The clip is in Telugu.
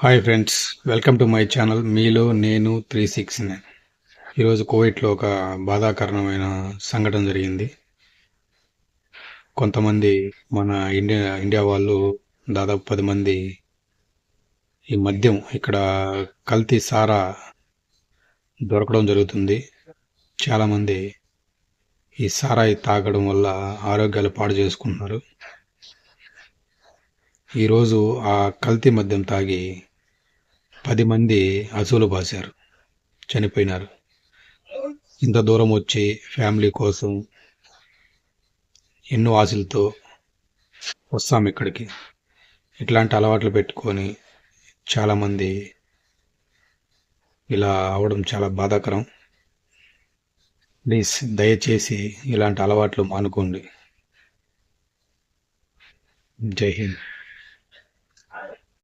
Hi friends, welcome to my channel. మీలో నేను 369. ఈరోజు కువైట్లో ఒక బాధాకరణమైన సంఘటన జరిగింది. కొంతమంది మన ఇండియా వాళ్ళు దాదాపు 10 మంది ఈ మద్యం ఇక్కడ కల్తీ సారా దొరకడం జరుగుతుంది. చాలామంది ఈ సారాయి తాగడం వల్ల ఆరోగ్యాలు పాడు చేసుకుంటున్నారు. ఈరోజు ఆ కల్తీ మద్యం తాగి 10 మంది అసూలు బాశారు, చనిపోయినారు. ఇంత దూరం వచ్చి ఫ్యామిలీ కోసం ఎన్నో ఆశలతో వస్తాం ఇక్కడికి. ఇట్లాంటి అలవాట్లు పెట్టుకొని చాలామంది ఇలా అవడం చాలా బాధాకరం. ప్లీజ్ దయచేసి ఇలాంటి అలవాట్లు మానుకోండి. జై హింద్.